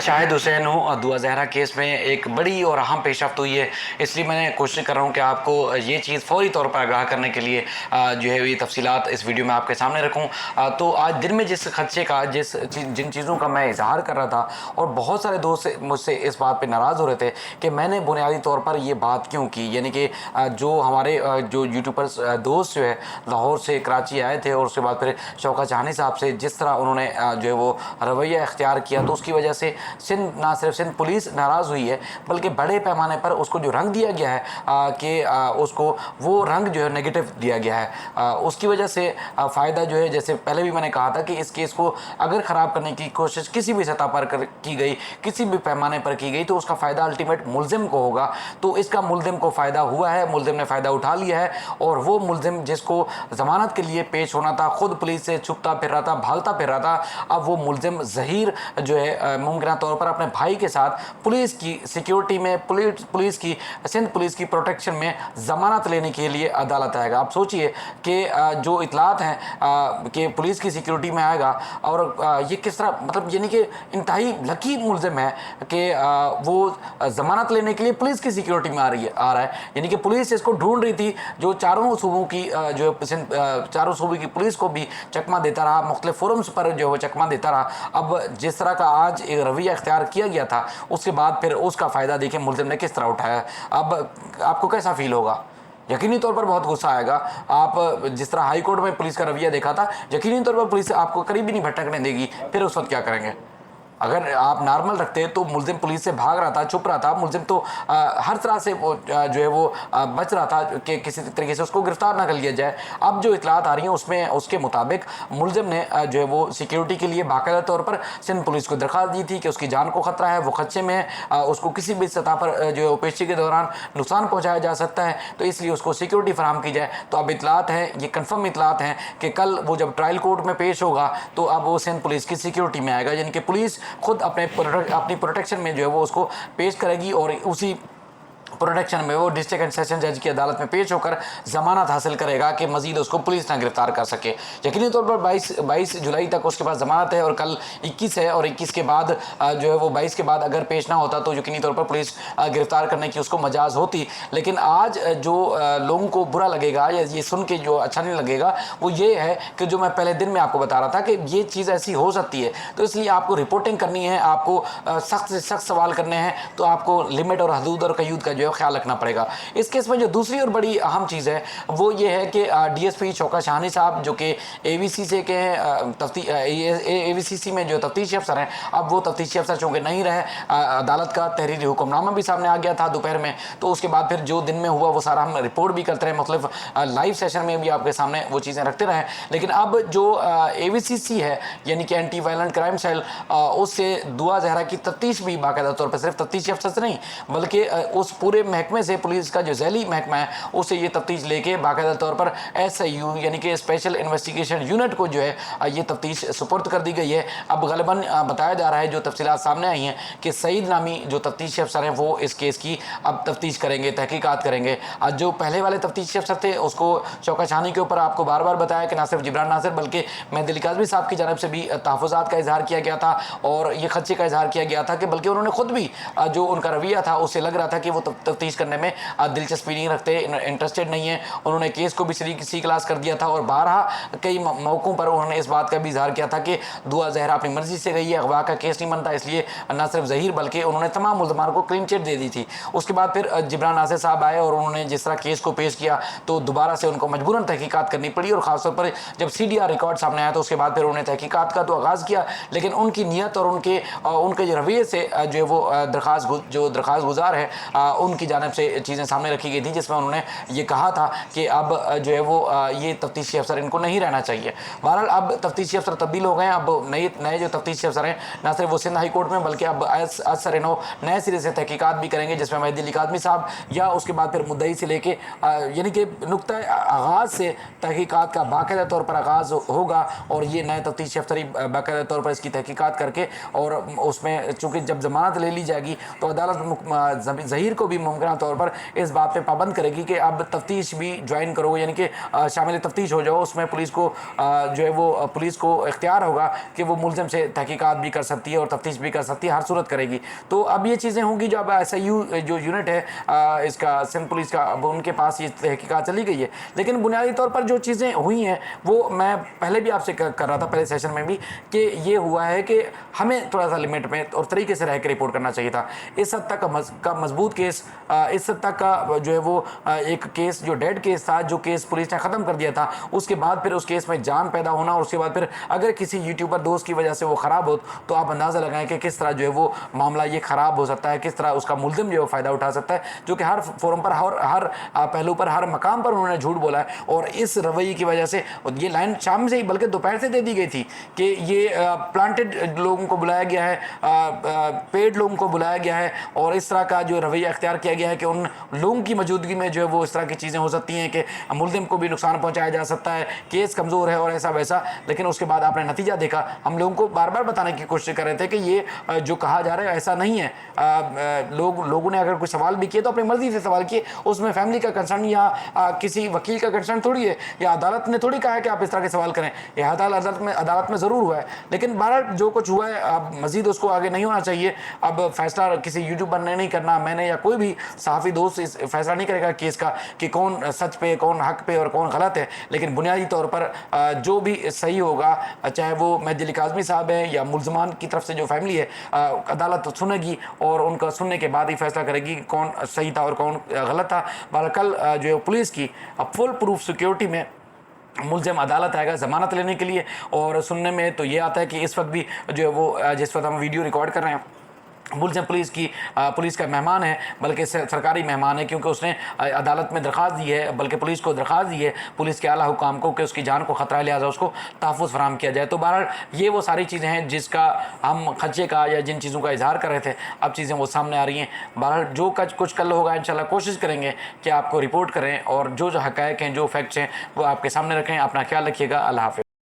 शाहिद हुसैन हूँ और दुआ जहरा केस में एक बड़ी और अहम पेशरफ्त हुई है, इसलिए मैं कोशिश कर रहा हूँ कि आपको ये चीज़ फौरी तौर पर आगाह करने के लिए जो है ये तफसीलात इस वीडियो में आपके सामने रखूँ। तो आज दिन में जिस खदशे का जिन चीज़ों का मैं इजहार कर रहा था और बहुत सारे दोस्त मुझसे इस बात पर नाराज़ हो रहे थे कि मैंने बुनियादी तौर पर ये बात क्यों की, यानी कि जो हमारे जो यूट्यूबर्स दोस्त जो है लाहौर से कराची आए थे और उसके बाद फिर शौकत चाहनी साहब से जिस तरह उन्होंने जो है वो रवैया इख्तियार किया, तो उसकी वजह से सिंध ना सिर्फ सिंध पुलिस नाराज़ हुई है बल्कि बड़े पैमाने पर उसको जो रंग दिया गया है कि उसको वो रंग जो है नेगेटिव दिया गया है। उसकी वजह से फ़ायदा जो है, जैसे पहले भी मैंने कहा था कि इस केस को अगर ख़राब करने की कोशिश किसी भी सतह पर की गई, किसी भी पैमाने पर की गई, तो उसका फ़ायदा अल्टीमेट मुल्ज़िम को होगा। तो इसका मुल्ज़िम को फ़ायदा हुआ है, मुल्ज़िम ने फ़ायदा उठा लिया है और वो मुल्ज़िम जिसको ज़मानत के लिए पेश होना था, ख़ुद पुलिस से छुपता फिर रहा था, भागता फिर रहा था, अब वो मुल्ज़िम ज़हीर जो है मुमकिन तौर पर अपने भाई के साथ पुलिस की सिक्योरिटी में, पुलिस की सिंध पुलिस की प्रोटेक्शन में ज़मानत लेने के लिए अदालत आएगा। आप सोचिए कि जो इतलात हैं कि पुलिस की सिक्योरिटी में आएगा और ये किस तरह, मतलब यानी कि इंतहाई लकी मुल्ज़िम है कि वो ज़मानत लेने के लिए पुलिस की सिक्योरिटी में आ रहा है। यानी कि पुलिस इसको ढूंढ रही थी, जो चारों सूबों की जो चारों सूबे की पुलिस को भी चकमा देता रहा, मुख्तलिफ फोरम्स पर जो वो चकमा देता रहा। अब जिस तरह का आज एक रवैया इख्तियार किया गया था, उसके बाद फिर उसका फ़ायदा देखिए मुल्ज़िम ने किस तरह उठाया। अब आपको कैसा फील होगा? यकीनी तौर पर बहुत गुस्सा आएगा। आप जिस तरह हाई कोर्ट में पुलिस का रवैया देखा था, यकीनी तौर पर पुलिस आपको करीब भी नहीं भटकने देगी। फिर उस वक्त क्या करेंगे? अगर आप नॉर्मल रखते तो मुल्ज़िम पुलिस से भाग रहा था, छुप रहा था, मुल्ज़िम तो हर तरह से वो जो है वो बच रहा था कि किसी तरीके से उसको गिरफ्तार ना कर लिया जाए। अब जो इतलात आ रही हैं उसमें उसके मुताबिक मुल्ज़िम ने जो है वो सिक्योरिटी के लिए बाकायदा तौर पर सिंध पुलिस को दरख्वास्त दी थी कि उसकी जान को ख़तरा है, वो खदशे में है, उसको किसी भी सतह पर जो है पेशी के दौरान नुकसान पहुँचाया जा सकता है, तो इसलिए उसको सिक्योरिटी फराहम की जाए। तो अब इतलात हैं, ये कन्फर्म इतलात हैं कि कल वो जब ट्रायल कोर्ट में पेश होगा तो अब वो सिंध पुलिस की सिक्योरिटी में आएगा, यानी कि पुलिस खुद अपनी प्रोटेक्शन में जो है वो उसको पेश करेगी और उसी प्रोटेक्शन में वो डिस्ट्रिक्ट एंड सेशन जज की अदालत में पेश होकर ज़मानत हासिल करेगा कि मजीद उसको पुलिस ना गिरफ्तार कर सके। यकीनी तौर पर 22 जुलाई तक उसके पास ज़मानत है और कल 21 है, और 21 के बाद जो है वो 22 के बाद अगर पेश ना होता तो यकीनी तौर पर पुलिस गिरफ्तार करने की उसको मजाज होती। लेकिन आज जो लोगों को बुरा लगेगा या ये सुन के जो अच्छा नहीं लगेगा वो ये है कि जो मैं पहले दिन में आपको बता रहा था कि ये चीज़ ऐसी हो सकती है, तो इसलिए आपको रिपोर्टिंग करनी है, आपको सख्त से सख्त सवाल करने हैं, तो आपको लिमिट और हदूद और कयूद का जो है ख्याल रखना पड़ेगा। इस केस में जो दूसरी और बड़ी अहम चीज़ है वो ये है कि डीएसपी शौकत चाहनी साहब जो कि एवीसी से के एवीसीसी में जो तफ्तीशी अफसर हैं, अब वो तफ्तीशी अफसर चूँकि नहीं रहे, अदालत का तहरीरी हुक्मनामा भी सामने आ गया था दोपहर में, तो उसके बाद फिर जो दिन में हुआ वो सारा हम रिपोर्ट भी करते रहे, मुख्तलिफ लाइव सेशन में भी आपके सामने वो चीज़ें रखते रहे। लेकिन अब जो एवीसीसी है यानी कि एंटी वायलेंट क्राइम सेल, उससे दुआ जहरा की तफ्तीश भी बाकायदा तौर पर सिर्फ तफ्तीशी अफसर से नहीं बल्कि उस पूरे महकमे से, पुलिस का जो झैली महकमा है उससे ये तफ्तीश लेके बाकायदा तौर पर SIU यानी कि स्पेशल इन्वेस्टिगेशन यूनिट को जो है ये तफ्तीश सुपुर्द कर दी गई है। अब गलबन बताया जा रहा है, जो तफसीलात सामने आई हैं, कि सईद नामी जो तफ्तीशी अफसर हैं वो इस केस की अब तफ्तीश करेंगे, तहकीकात करेंगे। आज जो पहले वाले तफ्तीशी अफसर थे उसको शौकत चाहनी के ऊपर आपको बार बार बताया कि ना सिर्फ जिब्रान नासिर बल्कि मेहदी अली काज़मी साहब की जानब से भी तहफ़्फ़ुज़ात का इजहार किया गया था और ये खदशे का इजहार किया गया था कि बल्कि उन्होंने खुद भी जो उनका रवैया था उससे लग रहा था कि वो तफ्तीश करने में दिलचस्पी नहीं रखते, इंटरेस्टेड नहीं है। उन्होंने केस को भी सी क्लास कर दिया था और बारहा कई मौक़ों पर उन्होंने इस बात का भी इजहार किया था कि दुआ जहरा अपनी मर्जी से गई है, अगवा का केस नहीं बनता, इसलिए ना सिर्फ ज़हीर बल्कि उन्होंने तमाम मुल्ज़मान को क्लीन चिट दे दी थी। उसके बाद फिर जिब्रान नासिर साहब आए और उन्होंने जिस तरह केस को पेश किया तो दोबारा से उनको मजबूरन तहकीकात करनी पड़ी, और ख़ासतौर पर जब CDR रिकॉर्ड सामने आया तो उसके बाद फिर उन्होंने तहकीकात का तो आगाज़ किया, लेकिन उनकी नीयत और उनके रवैये से जो है वो दरख्वास्त गुजार है उनकी जानिब से चीज़ें सामने रखी गई थी, जिसमें उन्होंने ये कहा था कि अब जो है वो ये तफ्तीशी अफसर इनको नहीं रहना चाहिए। बहरहाल अब तफ्तीशी अफसर तब्दील हो गए हैं, अब नए जो तफ्तीशी अफसर हैं ना सिर्फ वो सिंध हाई कोर्ट में बल्कि अब असर नए सिरे से तहकीकात भी करेंगे, जिसमें मेहदी अली काज़मी साहब या उसके बाद फिर मुद्दई से लेके यानी कि नुक्ता आगाज़ से तहकीकात का बाकायदा तौर पर आगाज़ होगा, और ये नए तफ्तीशी अफसर बाकायदा तौर पर इसकी तहकीकात करके, और उसमें चूँकि जब ज़मानत ले ली जाएगी तो अदालत ज़हीर को भी ٹیم ممکنہ طور پر اس بات پہ پابند کرے گی کہ اب تفتیش بھی جوائن کرو، یعنی کہ شامل تفتیش ہو جاؤ. اس میں پولیس کو جو ہے وہ پولیس کو اختیار ہوگا کہ وہ ملزم سے تحقیقات بھی کر سکتی ہے اور تفتیش بھی کر سکتی ہے، ہر صورت کرے گی. تو اب یہ چیزیں ہوں گی جو اب ایس آئی یو جو یونٹ ہے اس کا سندھ پولیس کا، اب ان کے پاس یہ تحقیقات چلی گئی ہے. لیکن بنیادی طور پر جو چیزیں ہوئی ہیں وہ میں پہلے بھی آپ سے کر رہا تھا پہلے سیشن میں بھی، کہ یہ ہوا ہے کہ ہمیں تھوڑا سا لمٹ میں اور طریقے سے رہ کے رپورٹ کرنا چاہیے تھا. اس حد تک کا مضبوط کیس، اس حد تک کا جو ہے وہ ایک کیس جو ڈیڈ کیس تھا، جو کیس پولیس نے ختم کر دیا تھا، اس کے بعد پھر اس کیس میں جان پیدا ہونا، اور اس کے بعد پھر اگر کسی یوٹیوبر دوست کی وجہ سے وہ خراب ہو تو آپ اندازہ لگائیں کہ کس طرح جو ہے وہ معاملہ یہ خراب ہو سکتا ہے، کس طرح اس کا ملزم جو ہے وہ فائدہ اٹھا سکتا ہے، جو کہ ہر فورم پر، ہر پہلو پر، ہر مقام پر انہوں نے جھوٹ بولا ہے. اور اس رویے کی وجہ سے یہ لائن شام سے ہی بلکہ دوپہر سے دے دی گئی تھی کہ یہ پلانٹڈ لوگوں کو بلایا گیا ہے، پیڈ لوگوں کو بلایا گیا ہے، اور اس طرح کا جو رویہ اختیار کیا گیا ہے کہ ان لوگوں کی موجودگی میں جو ہے وہ اس طرح کی چیزیں ہو سکتی ہیں کہ ملزم کو بھی نقصان پہنچایا جا سکتا ہے، کیس کمزور ہے اور ایسا ویسا. لیکن اس کے بعد آپ نے نتیجہ دیکھا. ہم لوگوں کو بار بار بتانے کی کوشش کر رہے تھے کہ یہ جو کہا جا رہا ہے ایسا نہیں ہے. لوگوں نے اگر کوئی سوال بھی کیے تو اپنی مرضی سے سوال کیے، اس میں فیملی کا کنسرن یا کسی وکیل کا کنسرن تھوڑی ہے، یا عدالت نے تھوڑی کہا ہے کہ آپ اس طرح کے سوال کریں. یہ عدالت میں ضرور ہوا ہے، لیکن بہرحال جو کچھ ہوا ہے اب مزید اس کو آگے نہیں ہونا چاہیے. اب فیصلہ کسی یوٹیوبر نے نہیں کرنا، میں نے یا کوئی بھی صحافی دوست فیصلہ نہیں کرے گا کیس کا کہ کون سچ پہ، کون حق پہ اور کون غلط ہے. لیکن بنیادی طور پر جو بھی صحیح ہوگا، چاہے وہ مہدی علی کاظمی صاحب ہیں یا ملزمان کی طرف سے جو فیملی ہے، عدالت سنے گی اور ان کا سننے کے بعد ہی فیصلہ کرے گی کہ کون صحیح تھا اور کون غلط تھا. کل جو ہے پولیس کی فل پروف سیکیورٹی میں ملزم عدالت آئے گا ضمانت لینے کے لیے. اور سننے میں تو یہ آتا ہے کہ اس وقت بھی جو ہے وہ جس وقت ہم ویڈیو ریکارڈ کر رہے ہیں، ملزم پولیس کا مہمان ہے، بلکہ سرکاری مہمان ہے، کیونکہ اس نے عدالت میں درخواست دی ہے، بلکہ پولیس کو درخواست دی ہے، پولیس کے اعلیٰ حکام کو، کہ اس کی جان کو خطرہ ہے، لہٰذا اس کو تحفظ فراہم کیا جائے. تو بہرحال یہ وہ ساری چیزیں ہیں جس کا ہم خدشے کا یا جن چیزوں کا اظہار کر رہے تھے، اب چیزیں وہ سامنے آ رہی ہیں. بہرحال جو کچھ کل ہوگا انشاءاللہ کوشش کریں گے کہ آپ کو رپورٹ کریں، اور جو حقائق ہیں، جو فیکٹس ہیں وہ آپ کے سامنے رکھیں. اپنا خیال رکھیے گا. اللہ حافظ.